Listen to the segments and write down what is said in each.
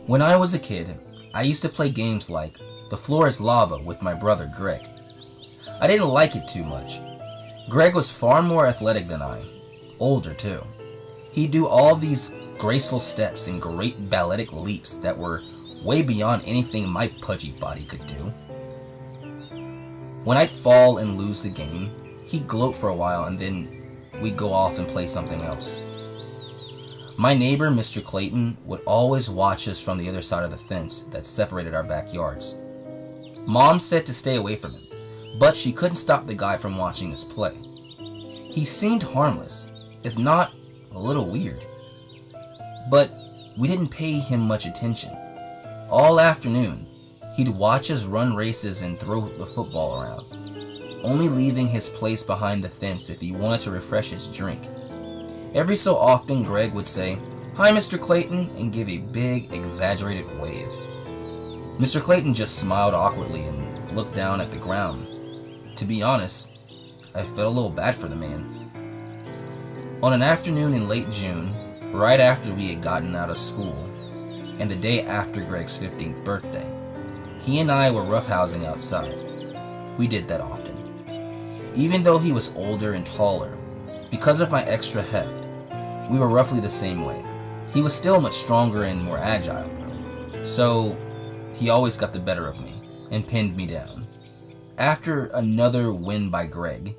When I was a kid, I used to play games like The Floor is Lava with my brother Greg. I didn't like it too much. Greg was far more athletic than I, older too. He'd do all these graceful steps and great balletic leaps that were way beyond anything my pudgy body could do. When I'd fall and lose the game, he'd gloat for a while and then we'd go off and play something else. My neighbor, Mr. Clayton, would always watch us from the other side of the fence that separated our backyards. Mom said to stay away from him, but she couldn't stop the guy from watching us play. He seemed harmless, if not a little weird. But we didn't pay him much attention. All afternoon, he'd watch us run races and throw the football around, only leaving his place behind the fence if he wanted to refresh his drink. Every so often, Greg would say, "Hi, Mr. Clayton," and give a big, exaggerated wave. Mr. Clayton just smiled awkwardly and looked down at the ground. To be honest, I felt a little bad for the man. On an afternoon in late June, right after we had gotten out of school, and the day after Greg's 15th birthday, he and I were roughhousing outside. We did that often. Even though he was older and taller, because of my extra heft, we were roughly the same weight. He was still much stronger and more agile though, so he always got the better of me and pinned me down. After another win by Greg,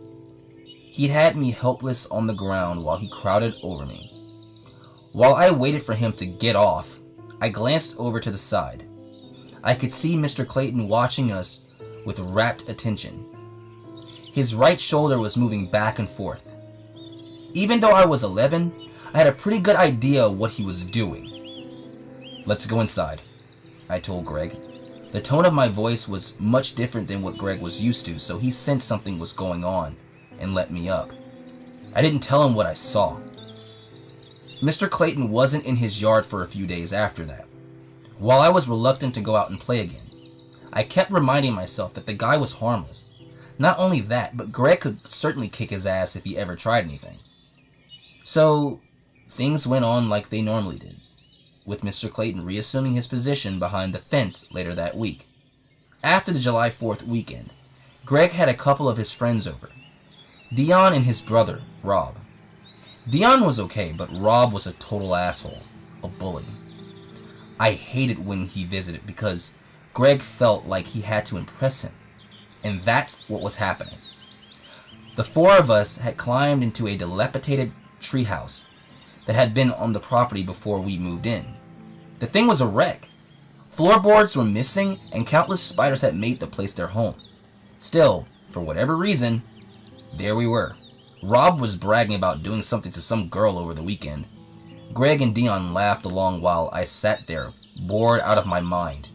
he'd had me helpless on the ground while he crowded over me. While I waited for him to get off, I glanced over to the side. I could see Mr. Clayton watching us with rapt attention. His right shoulder was moving back and forth. Even though I was 11, I had a pretty good idea of what he was doing. "Let's go inside," I told Greg. The tone of my voice was much different than what Greg was used to, so he sensed something was going on and let me up. I didn't tell him what I saw. Mr. Clayton wasn't in his yard for a few days after that. While I was reluctant to go out and play again, I kept reminding myself that the guy was harmless. Not only that, but Greg could certainly kick his ass if he ever tried anything. So, things went on like they normally did, with Mr. Clayton reassuming his position behind the fence later that week. After the July 4th weekend, Greg had a couple of his friends over. Dion and his brother, Rob. Dion was okay, but Rob was a total asshole, a bully. I hated when he visited because Greg felt like he had to impress him, and that's what was happening. The four of us had climbed into a dilapidated treehouse that had been on the property before we moved in. The thing was a wreck. Floorboards were missing and countless spiders had made the place their home. Still, for whatever reason, there we were. Rob was bragging about doing something to some girl over the weekend. Greg and Dion laughed along while I sat there, bored out of my mind.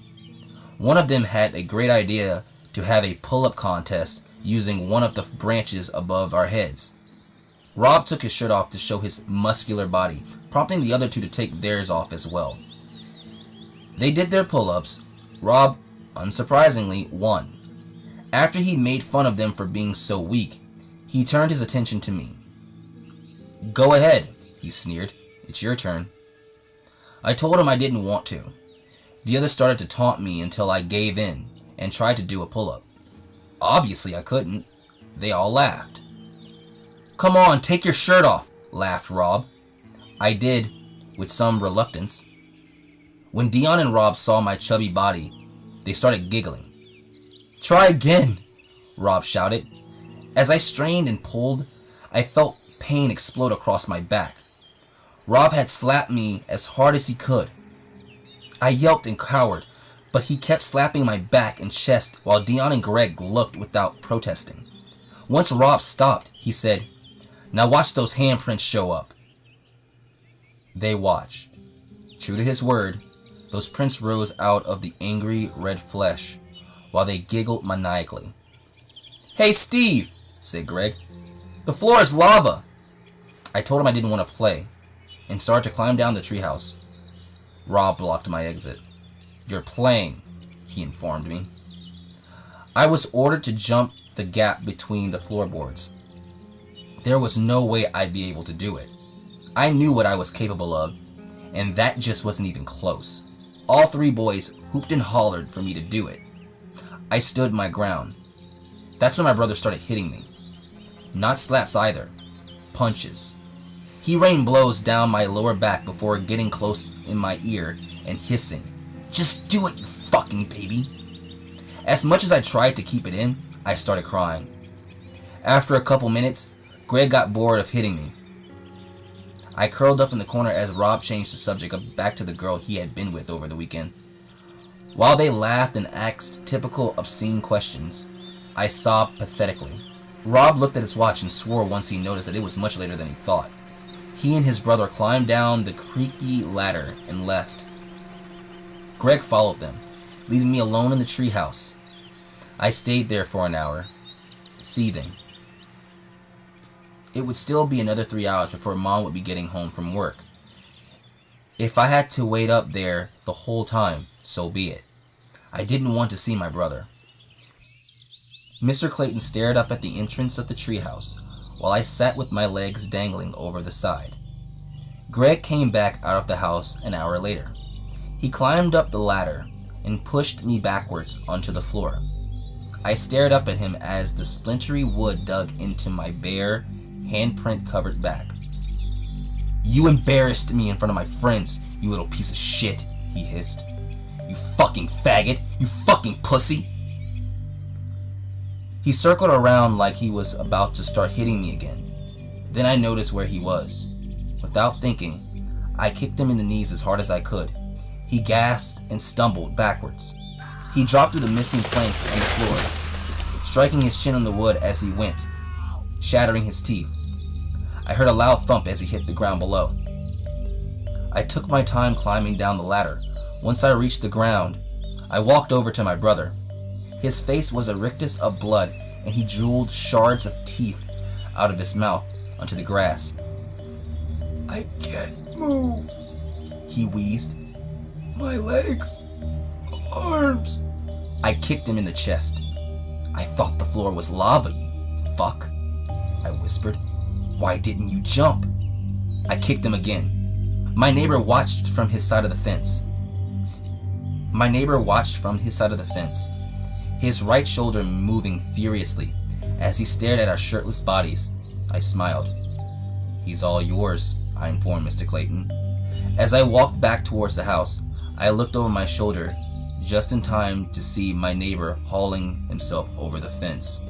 One of them had a great idea to have a pull-up contest using one of the branches above our heads. Rob took his shirt off to show his muscular body, prompting the other two to take theirs off as well. They did their pull-ups. Rob, unsurprisingly, won. After he made fun of them for being so weak, he turned his attention to me. "Go ahead," he sneered. "It's your turn." I told him I didn't want to. The others started to taunt me until I gave in and tried to do a pull-up. Obviously I couldn't. They all laughed. "Come on, take your shirt off," laughed Rob. I did, with some reluctance. When Dion and Rob saw my chubby body, they started giggling. "Try again," Rob shouted. As I strained and pulled, I felt pain explode across my back. Rob had slapped me as hard as he could. I yelped and cowered, but he kept slapping my back and chest while Dion and Greg looked without protesting. Once Rob stopped, he said, "Now watch those handprints show up." They watched. True to his word, those prints rose out of the angry red flesh while they giggled maniacally. "Hey Steve," said Greg, "the floor is lava." I told him I didn't want to play and started to climb down the treehouse. Rob blocked my exit. "You're playing," he informed me. I was ordered to jump the gap between the floorboards. There was no way I'd be able to do it. I knew what I was capable of, and that just wasn't even close. All three boys hooped and hollered for me to do it. I stood my ground. That's when my brother started hitting me. Not slaps either. Punches. He rained blows down my lower back before getting close in my ear and hissing, "Just do it, you fucking baby." As much as I tried to keep it in, I started crying. After a couple minutes, Greg got bored of hitting me. I curled up in the corner as Rob changed the subject back to the girl he had been with over the weekend. While they laughed and asked typical obscene questions, I sobbed pathetically. Rob looked at his watch and swore once he noticed that it was much later than he thought. He and his brother climbed down the creaky ladder and left. Greg followed them, leaving me alone in the treehouse. I stayed there for an hour, seething. It would still be another 3 hours before Mom would be getting home from work. If I had to wait up there the whole time, so be it. I didn't want to see my brother. Mr. Clayton stared up at the entrance of the treehouse while I sat with my legs dangling over the side. Greg came back out of the house an hour later. He climbed up the ladder and pushed me backwards onto the floor. I stared up at him as the splintery wood dug into my bare, handprint-covered back. "You embarrassed me in front of my friends, you little piece of shit," he hissed. "You fucking faggot! You fucking pussy!" He circled around like he was about to start hitting me again. Then I noticed where he was. Without thinking, I kicked him in the knees as hard as I could. He gasped and stumbled backwards. He dropped through the missing planks on the floor, striking his chin on the wood as he went, shattering his teeth. I heard a loud thump as he hit the ground below. I took my time climbing down the ladder. Once I reached the ground, I walked over to my brother. His face was a rictus of blood, and he drooled shards of teeth out of his mouth onto the grass. "I can't move," he wheezed. "My legs, arms." I kicked him in the chest. "I thought the floor was lava, you fuck," I whispered. "Why didn't you jump?" I kicked him again. My neighbor watched from his side of the fence. His right shoulder moving furiously as he stared at our shirtless bodies. I smiled. "He's all yours," I informed Mr. Clayton. As I walked back towards the house, I looked over my shoulder just in time to see my neighbor hauling himself over the fence.